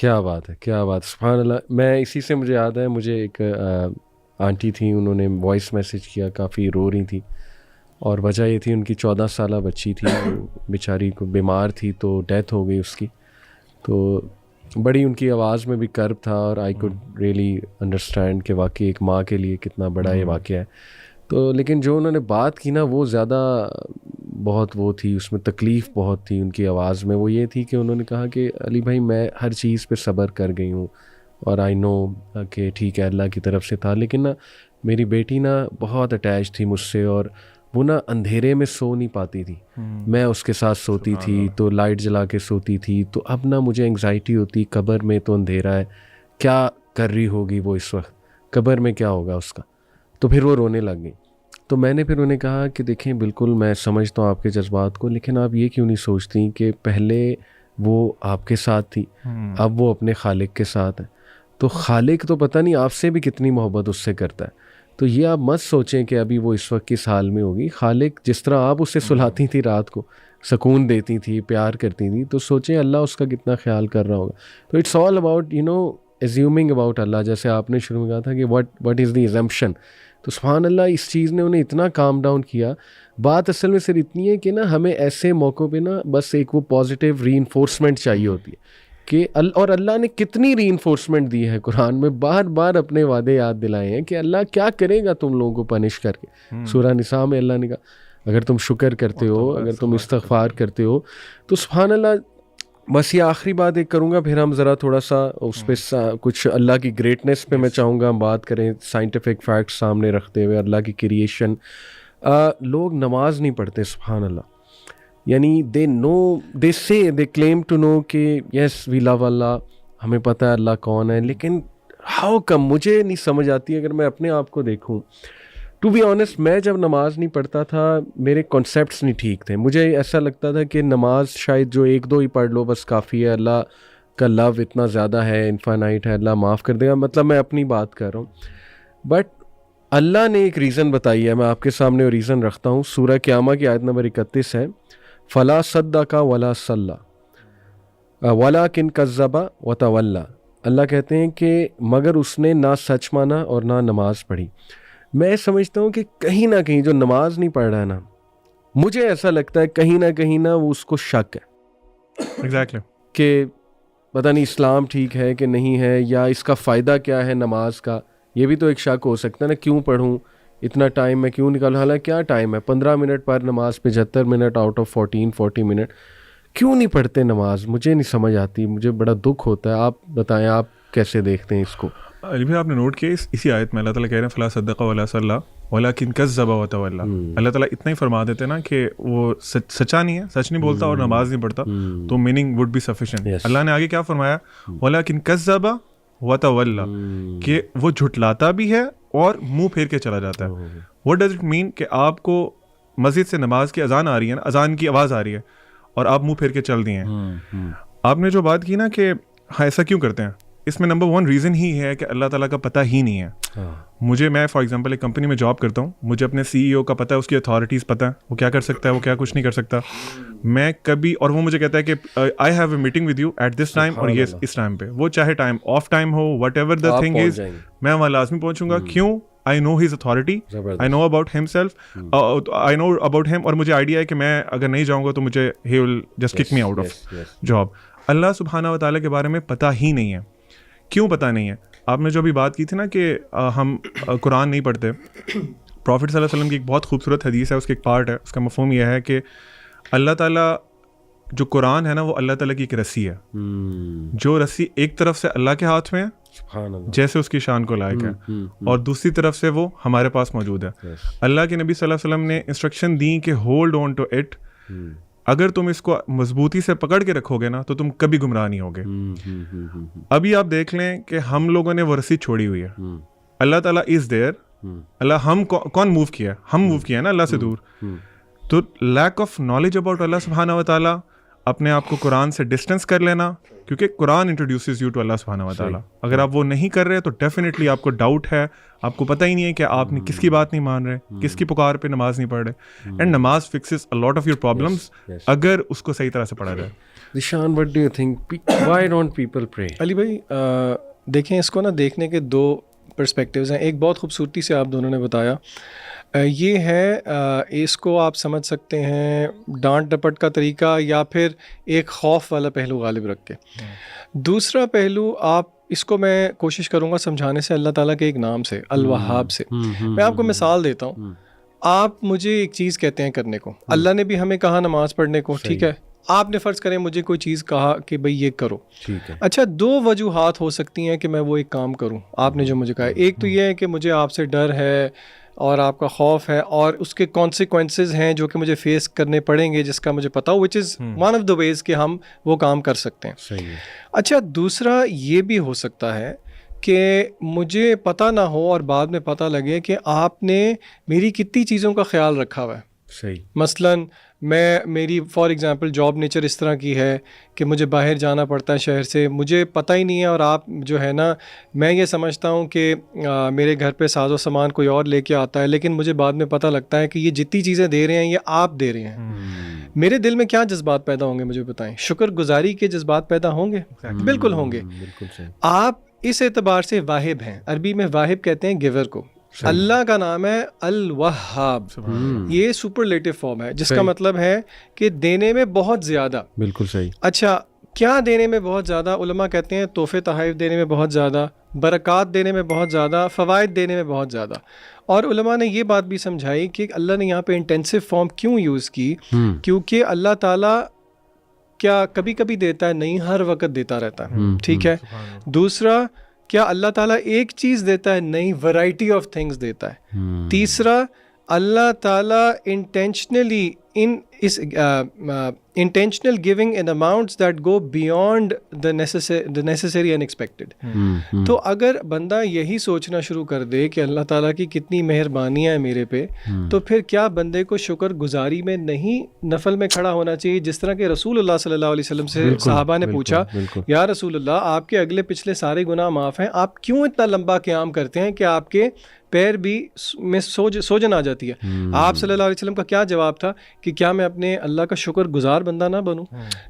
کیا بات ہے، کیا بات، سبحان اللہ. میں اسی سے مجھے یاد ہے، مجھے ایک آنٹی تھیں، انہوں نے وائس میسیج کیا، کافی رو رہی تھی، اور وجہ یہ تھی ان کی 14 سالہ بچی تھی، بیچاری کو بیمار تھی تو ڈیتھ ہو گئی اس کی. تو بڑی ان کی آواز میں بھی کرب تھا، اور آئی کوڈ ریئلی انڈرسٹینڈ کہ واقعی ایک ماں کے لیے کتنا بڑا یہ واقعہ ہے. تو لیکن جو انہوں نے بات کی نا، وہ زیادہ بہت وہ تھی، اس میں تکلیف بہت تھی ان کی آواز میں. وہ یہ تھی کہ انہوں نے کہا کہ علی بھائی میں ہر چیز پہ صبر کر گئی ہوں، اور آئی نو کہ ٹھیک ہے اللہ کی طرف سے تھا، لیکن نا میری بیٹی نا بہت اٹیچ تھی مجھ سے، اور وہ نا اندھیرے میں سو نہیں پاتی تھی. میں اس کے ساتھ سوتی تھی تو لائٹ جلا کے سوتی تھی، تو اب نا مجھے انگزائٹی ہوتی، قبر میں تو اندھیرا ہے، کیا کر رہی ہوگی وہ اس وقت، قبر میں کیا ہوگا اس کا. تو پھر وہ رونے لگ گئی. تو میں نے پھر انہیں کہا کہ دیکھیں بالکل میں سمجھتا ہوں آپ کے جذبات کو، لیکن آپ یہ کیوں نہیں سوچتی کہ پہلے وہ آپ کے ساتھ تھی، اب وہ اپنے خالق کے ساتھ ہے. تو خالق تو پتہ نہیں آپ سے بھی کتنی محبت اس سے کرتا ہے. تو یہ آپ مت سوچیں کہ ابھی وہ اس وقت کس حال میں ہوگی. خالق جس طرح آپ اسے سلاتی تھی رات کو، سکون دیتی تھی، پیار کرتی تھی، تو سوچیں اللہ اس کا کتنا خیال کر رہا ہوگا. تو it's all about assuming about Allah, جیسے آپ نے شروع میں کہا تھا کہ what is the assumption. تو سبحان اللہ اس چیز نے انہیں اتنا کام ڈاؤن کیا. بات اصل میں صرف اتنی ہے کہ نا ہمیں ایسے موقعوں پہ نا بس ایک وہ پازیٹیو ری انفورسمنٹ چاہیے ہوتی ہے کہ اور اللہ نے کتنی ری انفورسمنٹ دی ہے قرآن میں، بار بار اپنے وعدے یاد دلائے ہیں کہ اللہ کیا کرے گا تم لوگوں کو پنش کر کے. سورہ نساء میں اللہ نے کہا اگر تم شکر کرتے ہو، اگر تم استغفار کرتے ہو. تو سبحان اللہ. بس یہ آخری بات ایک کروں گا، پھر ہم ذرا تھوڑا سا اس پہ کچھ اللہ کی گریٹنس پہ میں چاہوں گا ہم بات کریں، سائنٹیفک فیکٹس سامنے رکھتے ہوئے، اللہ کی کریشن. لوگ نماز نہیں پڑھتے سبحان اللہ، یعنی دے کلیم ٹو نو کہ یس وی لو اللہ، ہمیں پتہ ہے اللہ کون ہے، لیکن ہاؤ کم، مجھے نہیں سمجھ آتی. اگر میں اپنے آپ کو دیکھوں ٹو بی آنیسٹ، میں جب نماز نہیں پڑھتا تھا میرے کانسیپٹس نہیں ٹھیک تھے. مجھے ایسا لگتا تھا کہ نماز شاید جو 1-2 ہی پڑھ لو بس کافی ہے، اللہ کا لو اتنا زیادہ ہے، انفائنائٹ ہے، اللہ معاف کر دے گا. مطلب میں اپنی بات کر رہا ہوں، بٹ اللہ نے ایک ریزن بتائی ہے، میں آپ کے سامنے وہ ریزن رکھتا ہوں. سورہ قیامہ کی آیت نمبر 31 ہے، فلا صدق ولا صلی ولکن کذب وتولی. اللہ کہتے ہیں کہ مگر اس نے نہ سچ مانا اور نہ نماز پڑھی. میں سمجھتا ہوں کہ کہیں نہ کہیں جو نماز نہیں پڑھ رہا ہے نا، مجھے ایسا لگتا ہے کہیں نہ وہ اس کو شک ہے ایگزیکٹلی کہ پتہ نہیں اسلام ٹھیک ہے کہ نہیں ہے، یا اس کا فائدہ کیا ہے نماز کا. یہ بھی تو ایک شک ہو سکتا ہے نا، کیوں پڑھوں اتنا ٹائم میں کیوں نکالوں، حالانکہ کیا ٹائم ہے 15 منٹ پر نماز، 75 منٹ آؤٹ آف 40 منٹ. کیوں نہیں پڑھتے نماز؟ مجھے نہیں سمجھ آتی، مجھے بڑا دکھ ہوتا ہے. آپ بتائیں آپ کیسے دیکھتے ہیں اس کو؟ علی بھائی آپ نے نوٹ کیا اسی آیت میں اللہ تعالیٰ کہہ رہے ہیں فلا صدق ولا صلی ولکن کذب وتولی. اللہ تعالیٰ اتنا ہی فرما دیتے نا کہ وہ سچا نہیں ہے، سچ نہیں بولتا اور نماز نہیں پڑھتا، تو میننگ وڈ بی سفیشینٹ. اللہ نے آگے کیا فرمایا، ولکن کذب وتولی، کہ وہ جھٹلاتا بھی ہے اور منہ پھیر کے چلا جاتا ہے. واٹ ڈز اٹ مین کہ آپ کو مسجد سے نماز کی اذان آ رہی ہے نا، اذان کی آواز آ رہی ہے اور آپ منہ پھیر کے چل دیے ہیں. آپ نے جو بات کی نا کہ ہاں ایسا کیوں کرتے ہیں، اس میں نمبر 1 ریزن ہی ہے کہ اللہ تعالیٰ کا پتہ ہی نہیں ہے. میں فار ایگزامپل ایک کمپنی میں جاب کرتا ہوں، مجھے اپنے CEO کا پتہ ہے، اس کی اتھارٹیز پتہ ہے، وہ کیا کر سکتا ہے، وہ کیا کچھ نہیں کر سکتا. میں کبھی اور وہ مجھے کہتا ہے کہ I have a meeting with you at this time, اور یہ اس ٹائم پہ، وہ چاہے ٹائم آف ٹائم ہو، whatever the thing is, میں وہاں لازمی پہنچوں گا. کیوں؟ I know his authority, I know about himself, I know about him, اور مجھے آئیڈیا ہے کہ میں اگر نہیں جاؤں گا تو مجھے he will just kick me out of job. اللہ سبحانہ و تعالیٰ کے بارے میں پتہ ہی نہیں ہے. کیوں پتہ نہیں ہے؟ آپ نے جو ابھی بات کی تھی نا کہ ہم قرآن نہیں پڑھتے، پروفٹ صلی اللہ علیہ وسلم کی ایک بہت خوبصورت حدیث ہے، اس کا ایک پارٹ ہے، اس کا مفہوم یہ ہے کہ اللہ تعالیٰ جو قرآن ہے نا وہ اللہ تعالیٰ کی ایک رسی ہے، جو رسی ایک طرف سے اللہ کے ہاتھ میں ہے جیسے اس کی شان کو لائق ہے، اور دوسری طرف سے وہ ہمارے پاس موجود ہے. اللہ کے نبی صلی اللہ علیہ وسلم نے انسٹرکشن دی کہ ہولڈ آن ٹو اٹ، اگر تم اس کو مضبوطی سے پکڑ کے رکھو گے نا تو تم کبھی گمراہ نہیں ہوگے. ابھی آپ دیکھ لیں کہ ہم لوگوں نے وہ رسی چھوڑی ہوئی ہے. اللہ تعالیٰ از دیئر، اللہ ہم کون موو کیا، ہم موو کیا نا اللہ سے دور. تو لیک آف نالج اباؤٹ اللہ سبحانہ و تعالیٰ، اپنے آپ کو قرآن سے ڈسٹینس کر لینا، کیونکہ قرآن انٹروڈیوسز یو ٹو اللہ سبحانہ و تعالیٰ. اگر آپ وہ نہیں کر رہے تو ڈیفینیٹلی آپ کو ڈاؤٹ ہے، آپ کو پتہ ہی نہیں ہے کہ آپ نے کس کی بات نہیں مان رہے، کس کی پکار پہ نماز نہیں پڑھ رہے. اینڈ نماز fixes a lot of your problems اگر اس کو صحیح طرح سے پڑھا جائے. Dishan, what do you think? Why don't people pray? علی بھائی دیکھیں اس کو نا دیکھنے کے دو پرسپیکٹیوز ہیں. ایک بہت خوبصورتی سے آپ دونوں نے بتایا, یہ ہے اس کو آپ سمجھ سکتے ہیں ڈانٹ ڈپٹ کا طریقہ یا پھر ایک خوف والا پہلو غالب رکھ کے. دوسرا پہلو آپ اس کو میں کوشش کروں گا سمجھانے سے اللہ تعالیٰ کے ایک نام سے, الوہاب سے. میں آپ کو مثال دیتا ہوں. آپ مجھے ایک چیز کہتے ہیں کرنے کو, اللہ نے بھی ہمیں کہا نماز پڑھنے کو, ٹھیک ہے, آپ نے فرض کریں مجھے کوئی چیز کہا کہ بھئی یہ کرو, اچھا دو وجوہات ہو سکتی ہیں کہ میں وہ ایک کام کروں. آپ نے جو مجھے کہا, ایک تو یہ ہے کہ مجھے آپ سے ڈر ہے اور آپ کا خوف ہے اور اس کے کانسیکوینسز ہیں جو کہ مجھے فیس کرنے پڑیں گے جس کا مجھے پتا ہو, وچ از ون آف دا ویز کہ ہم وہ کام کر سکتے ہیں. اچھا دوسرا یہ بھی ہو سکتا ہے کہ مجھے پتہ نہ ہو اور بعد میں پتہ لگے کہ آپ نے میری کتنی چیزوں کا خیال رکھا ہوا ہے. مثلاً میری فار ایگزامپل جاب نیچر اس طرح کی ہے کہ مجھے باہر جانا پڑتا ہے شہر سے, مجھے پتہ ہی نہیں ہے, اور آپ جو ہے نا میں یہ سمجھتا ہوں کہ میرے گھر پہ ساز و سامان کوئی اور لے کے آتا ہے, لیکن مجھے بعد میں پتہ لگتا ہے کہ یہ جتنی چیزیں دے رہے ہیں یہ آپ دے رہے ہیں. میرے دل میں کیا جذبات پیدا ہوں گے مجھے بتائیں؟ شکر گزاری کے جذبات پیدا ہوں گے؟ بالکل ہوں گے. آپ اس اعتبار سے واہب ہیں. عربی میں واہب کہتے ہیں گیور کو. اللہ کا نام ہے الوہاب, یہ سپرلیٹو فارم ہے جس کا مطلب ہے کہ دینے میں بہت زیادہ. بالکل صحیح. اچھا کیا دینے میں بہت زیادہ؟ علماء کہتے ہیں تحفے تحائف دینے میں بہت زیادہ, برکات دینے میں بہت زیادہ, فوائد دینے میں بہت زیادہ. اور علماء نے یہ بات بھی سمجھائی کہ اللہ نے یہاں پہ انٹینسو فارم کیوں یوز کی, کیونکہ اللہ تعالیٰ کیا کبھی کبھی دیتا ہے, نہیں ہر وقت دیتا رہتا ہے, ٹھیک ہے. دوسرا کیا اللہ تعالیٰ ایک چیز دیتا ہے, نہیں ورائٹی آف تھنگس دیتا ہے. تیسرا اللہ تعالیٰ intentionally intentional giving in amounts that go beyond the necessary unexpected. تو اگر بندہ یہی سوچنا شروع کر دے کہ اللہ تعالیٰ کی کتنی مہربانیاں ہیں میرے پہ, تو پھر کیا بندے کو شکر گزاری میں نہیں نفل میں کھڑا ہونا چاہیے؟ جس طرح کہ رسول اللہ صلی اللہ علیہ وسلم سے صحابہ نے پوچھا, یا رسول اللہ آپ کے اگلے پچھلے سارے گناہ معاف ہیں, آپ کیوں اتنا لمبا قیام کرتے ہیں کہ آپ کے پیر بھی میں سوجن آ جاتی ہے؟ آپ صلی اللہ علیہ وسلم کا کیا جواب تھا کہ کیا میں اپنے اللہ کا شکر گزار بندہ نہ بنوں؟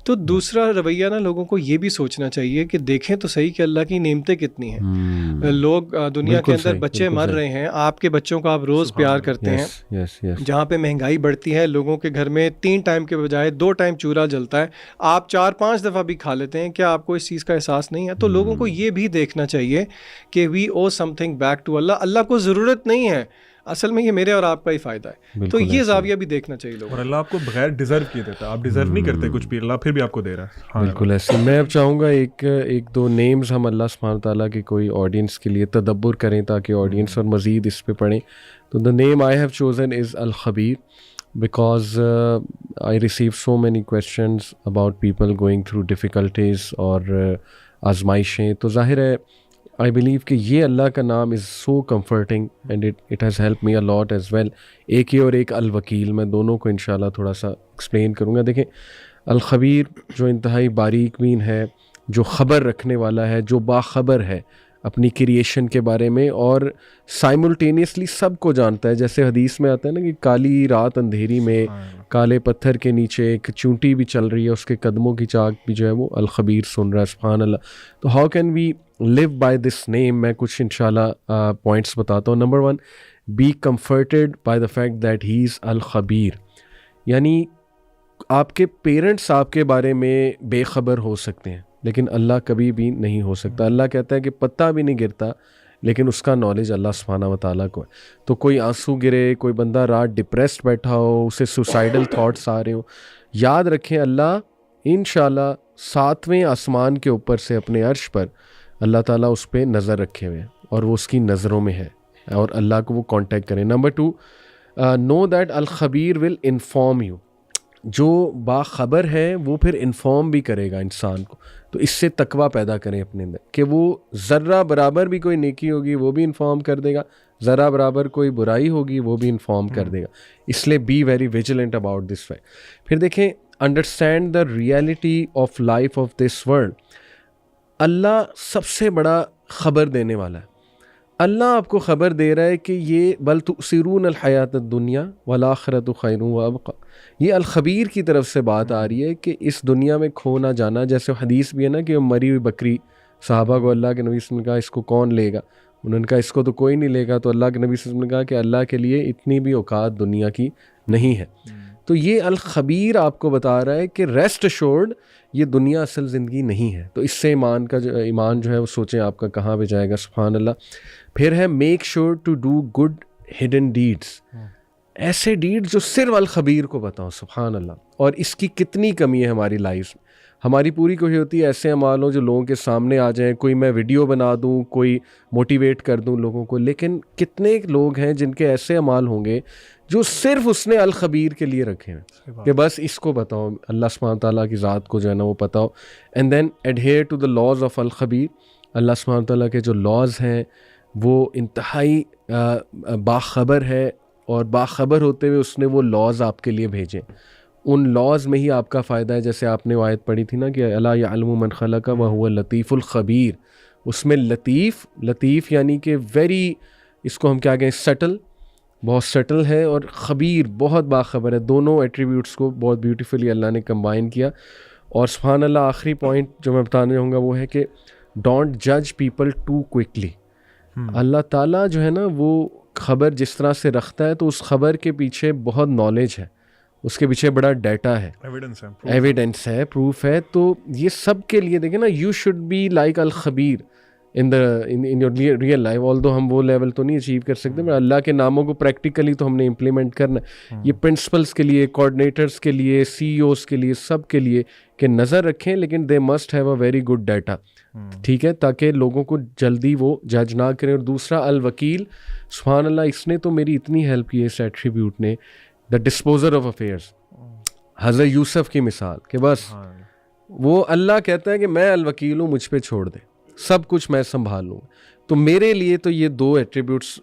تو دوسرا رویہ نا لوگوں کو یہ بھی سوچنا چاہیے کہ دیکھیں تو صحیح کہ اللہ کی نعمتیں کتنی ہیں. لوگ دنیا کے اندر بچے مر رہے ہیں, آپ کے بچوں کو آپ روز پیار کرتے ہیں. جہاں پہ مہنگائی بڑھتی ہے, لوگوں کے گھر میں 3 ٹائم کے بجائے 2 ٹائم چولہا جلتا ہے, آپ 4-5 دفعہ بھی کھا لیتے ہیں. کیا آپ کو اس چیز کا احساس نہیں ہے؟ تو لوگوں کو یہ بھی دیکھنا چاہیے کہ وی او سم تھنگ بیک ٹو اللہ. اللہ کو ضرورت نہیں ہے, اصل میں یہ میرے اور آپ کا ہی فائدہ ہے. تو یہ زاویہ بھی دیکھنا چاہیے لوگوں. اور اللہ آپ کو بغیر ڈیزرو کیے دیتا ہے, آپ ڈیزرو نہیں کرتے کچھ بھی, اللہ پھر بھی آپ کو دے رہا ہے. بالکل ایسے. میں اب چاہوں گا ایک دو نیمز ہم اللہ سبحانہ تعالیٰ کے کوئی آڈینس کے لیے تدبر کریں تاکہ آڈینس اور مزید اس پہ پڑھیں. تو the name I have chosen is Al-Khabir, because I receive so many questions about people going through difficulties اور آزمائشیں. تو ظاہر ہے I believe کہ یہ اللہ کا نام is so comforting and it has helped me a lot as well. ایک ہی اور ایک الوکیل, میں دونوں کو انشاءاللہ تھوڑا سا ایکسپلین کروں گا. دیکھیں الخبیر جو انتہائی باریک بین ہے, جو خبر رکھنے والا ہے, جو باخبر ہے اپنی کریشن کے بارے میں اور سائملٹینیسلی سب کو جانتا ہے. جیسے حدیث میں آتا ہے نا کہ کالی رات اندھیری میں کالے پتھر کے نیچے ایک چونٹی بھی چل رہی ہے, اس کے قدموں کی چاک بھی جو ہے وہ الخبیر سن رہا ہے. سبحان اللہ. تو how can we live by this name؟ میں کچھ انشاءاللہ پوائنٹس بتاتا ہوں. Number 1, be comforted by the fact that he is الخبیر. یعنی آپ کے پیرنٹس آپ کے بارے میں بے خبر ہو سکتے ہیں لیکن اللہ کبھی بھی نہیں ہو سکتا. اللہ کہتا ہے کہ پتہ بھی نہیں گرتا لیکن اس کا نالج اللہ سبحانہ و تعالیٰ کو ہے. تو کوئی آنسو گرے, کوئی بندہ رات ڈپریسڈ بیٹھا ہو, اسے سوسائڈل تھاٹس آ رہے ہوں, یاد رکھیں اللہ انشاءاللہ 7ویں آسمان کے اوپر سے اپنے عرش پر اللہ تعالیٰ اس پہ نظر رکھے ہوئے ہیں اور وہ اس کی نظروں میں ہے, اور اللہ کو وہ کانٹیکٹ کریں. Number 2, know that Al-Khabir will inform you. جو باخبر ہے وہ پھر انفارم بھی کرے گا انسان کو. تو اس سے تقویٰ پیدا کریں اپنے اندر کہ وہ ذرہ برابر بھی کوئی نیکی ہوگی وہ بھی انفارم کر دے گا, ذرہ برابر کوئی برائی ہوگی وہ بھی انفارم کر دے گا. اس لیے be very vigilant about this way. پھر دیکھیں understand the reality of life of this world. Allah سب سے بڑا خبر دینے والا ہے. اللہ آپ کو خبر دے رہا ہے کہ یہ بل تؤثرون الحیات الدنیا والآخرۃ خیر وابقی. یہ الخبیر کی طرف سے بات آ رہی ہے کہ اس دنیا میں کھو نہ جانا. جیسے حدیث بھی ہے نا کہ مری ہوئی بکری صحابہ کو اللہ کے نبی صلی اللہ علیہ وسلم نے کہا اس کو کون لے گا, انہوں نے کہا اس کو تو کوئی نہیں لے گا. تو اللہ کے نبی صلی اللہ علیہ وسلم نے کہا کہ اللہ کے لیے اتنی بھی اوقات دنیا کی نہیں ہے. تو یہ الخبیر آپ کو بتا رہا ہے کہ ریسٹ ایشورڈ یہ دنیا اصل زندگی نہیں ہے. تو اس سے ایمان جو ہے وہ سوچیں آپ کا کہاں پہ جائے گا. سبحان اللہ. پھر ہے make sure to do good hidden deeds, ایسے ڈیڈ جو صرف الخبیر کو بتاؤ. سبحان اللہ. اور اس کی کتنی کمی ہے ہماری لائف میں. ہماری پوری کوشش ہوتی ہے ایسے اعمال ہوں جو لوگوں کے سامنے آ جائیں, کوئی میں ویڈیو بنا دوں, کوئی موٹیویٹ کر دوں لوگوں کو. لیکن کتنے لوگ ہیں جن کے ایسے اعمال ہوں گے جو صرف اس نے الخبیر کے لیے رکھے ہیں کہ بس اس کو بتاؤ, اللہ سبحانہ تعالیٰ کی ذات کو جو ہے نا وہ بتاؤ. And then adhere to the laws of Al-Khabir. Allah سبحانہ تعالیٰ کے جو لاز ہیں وہ انتہائی باخبر ہے, اور باخبر ہوتے ہوئے اس نے وہ لاز آپ کے لیے بھیجے. ان لاز میں ہی آپ کا فائدہ ہے. جیسے آپ نے وہ آیت پڑھی تھی نا کہ الا یعلم من خلق وهو اللطیف الخبیر. اس میں لطیف یعنی کہ ویری, اس کو ہم کیا کہیں, سٹل, بہت سٹل ہے, اور خبیر بہت باخبر ہے. دونوں ایٹریبیوٹس کو بہت بیوٹیفلی اللہ نے کمبائن کیا. اور سبحان اللہ آخری پوائنٹ جو میں بتانے جاؤں گا وہ ہے کہ ڈونٹ جج پیپل ٹو کوئکلی. اللہ تعالیٰ جو ہے نا وہ خبر جس طرح سے رکھتا ہے تو اس خبر کے پیچھے بہت نالج ہے, اس کے پیچھے بڑا ڈیٹا ہے, ایویڈنس ہے, پروف ہے. تو یہ سب کے لیے دیکھیں نا, you should be like Al-Khabir in your real life. Although ہم وہ لیول تو نہیں اچیو کر سکتے, مگر اللہ کے ناموں کو پریکٹیکلی تو ہم نے امپلیمنٹ کرنا ہے. یہ پرنسپلس کے لیے, کوآرڈینیٹرس کے لیے, سی ای اوز کے لیے, سب کے لیے کہ نظر رکھیں, لیکن they must have a very good data. ٹھیک ہے, تاکہ لوگوں کو جلدی وہ جج نہ کریں. اور دوسرا الوکیل, سبحان اللہ, اس نے تو میری اتنی ہیلپ کی ہے اس ایٹریبیوٹ نے. دا ڈسپوزر آف افیئرس, حضرت یوسف کی مثال کہ بس وہ اللہ کہتا ہے کہ میں الوکیل ہوں, مجھ پہ چھوڑ دے, سب کچھ میں سنبھال لوں. تو میرے لیے تو یہ دو ایٹریبیوٹس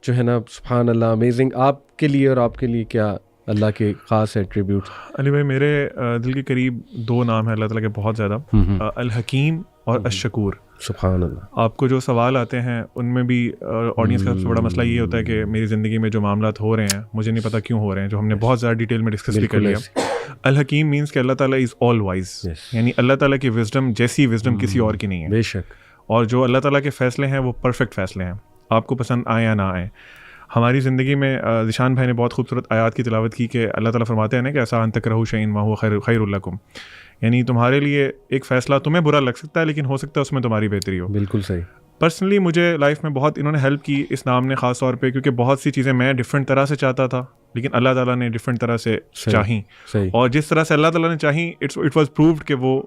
جو ہے نا, سبحان اللہ, امیزنگ. آپ کے لیے اور آپ کے لیے کیا اللہ کے خاص ایٹریبیوٹ؟ علی بھائی, میرے دل کے قریب دو نام ہیں اللہ تعالیٰ کے بہت زیادہ, الحکیم اور الشکور. سبحان اللہ. آپ کو جو سوال آتے ہیں ان میں بھی آڈینس کا سب سے بڑا مسئلہ یہ ہوتا ہے کہ میری زندگی میں جو معاملات ہو رہے ہیں مجھے نہیں پتہ کیوں ہو رہے ہیں, جو ہم نے بہت زیادہ ڈیٹیل میں ڈسکس بھی کر لیا. الحکیم مینس کہ اللہ تعالیٰ از آل وائز, یعنی اللہ تعالیٰ کی وزڈم جیسی وزڈم کسی اور کی نہیں ہے. بے شک. اور جو اللہ تعالیٰ کے فیصلے ہیں وہ پرفیکٹ فیصلے ہیں, آپ کو پسند آئیں یا نہ آئیں. ہماری زندگی میں ذیشان بھائی نے بہت خوبصورت آیات کی تلاوت کی کہ اللہ تعالیٰ فرماتے ہیں نا کہ ایسا ان تکرہوا شیئا وہو خیر لکم, یعنی تمہارے لیے ایک فیصلہ تمہیں برا لگ سکتا ہے لیکن ہو سکتا ہے اس میں تمہاری بہتری ہو. بالکل صحیح. پرسنلی مجھے لائف میں بہت انہوں نے ہیلپ کی اس نام نے, خاص طور پہ کیونکہ بہت سی چیزیں میں ڈفرینٹ طرح سے چاہتا تھا لیکن اللہ تعالیٰ نے ڈفرینٹ طرح سے چاہیں, اور جس طرح سے اللہ تعالیٰ نے چاہیں اٹ واز پرووڈ کہ وہ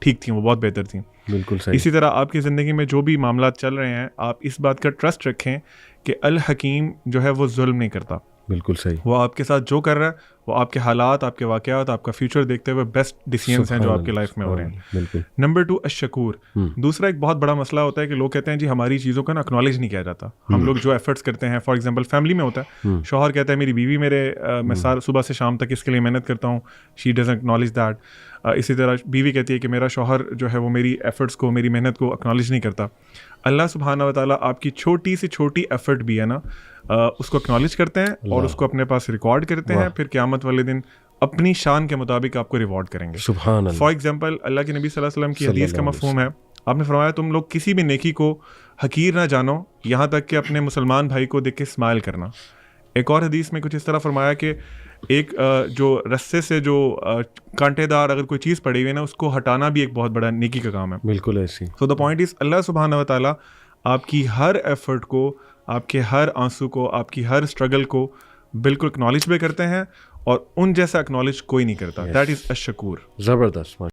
ٹھیک تھیں, وہ بہت بہتر تھیں. بالکل صحیح. اسی طرح آپ کی زندگی میں جو بھی معاملات چل رہے ہیں آپ اس بات کا ٹرسٹ رکھیں کہ الحکیم جو ہے وہ ظلم نہیں کرتا. بالکل صحیح. وہ آپ کے ساتھ جو کر رہا ہے وہ آپ کے حالات, آپ کے واقعات, آپ کا فیوچر دیکھتے ہوئے بیسٹ ڈیسیژنس ہیں جو آپ کی لائف میں ہو رہے ہیں. بالکل. نمبر 2 الشکور. دوسرا ایک بہت بڑا مسئلہ ہوتا ہے کہ لوگ کہتے ہیں جی ہماری چیزوں کا نا اکنالج نہیں کیا جاتا. ہم لوگ جو ایفرٹس کرتے ہیں, فار ایگزامپل فیملی میں ہوتا ہے, شوہر کہتا ہے میری بیوی میں صبح سے شام تک اس کے لیے محنت کرتا ہوں, شی ڈزنٹ اکنالج دیٹ. اسی طرح بیوی کہتی ہے کہ میرا شوہر جو ہے وہ میری ایفرٹس کو, میری محنت کو اکنالج نہیں کرتا. اللہ سبحانہ و تعالیٰ آپ کی چھوٹی سے چھوٹی ایفرٹ بھی ہے نا اس کو اکنالج کرتے ہیں اور اس کو اپنے پاس ریکارڈ کرتے ہیں, پھر قیامت والے دن اپنی شان کے مطابق آپ کو ریوارڈ کریں گے. سبحان اللہ. فار ایگزامپل اللہ کے نبی صلی اللہ علیہ وسلم کی حدیث کا مفہوم ہے, آپ نے فرمایا تم لوگ کسی بھی نیکی کو حقیر نہ جانو یہاں تک کہ اپنے مسلمان بھائی کو دیکھ کے اسمائل کرنا. ایک اور حدیث میں کچھ اس طرح فرمایا کہ ایک جو رسے سے جو کانٹے دار اگر کوئی چیز پڑی ہوئی ہے نا اس کو ہٹانا بھی ایک بہت بڑا نیکی کا کام ہے. بالکل ایسی. سو دا پوائنٹ از اللہ سبحانہ و تعالیٰ آپ کی ہر ایفرٹ کو, آپ کے ہر آنسو کو, آپ کی ہر اسٹرگل کو بالکل اکنالج بھی کرتے ہیں, اور ان جیسا اکنالج کوئی نہیں کرتا. That is Ash-Shakur. زبردست.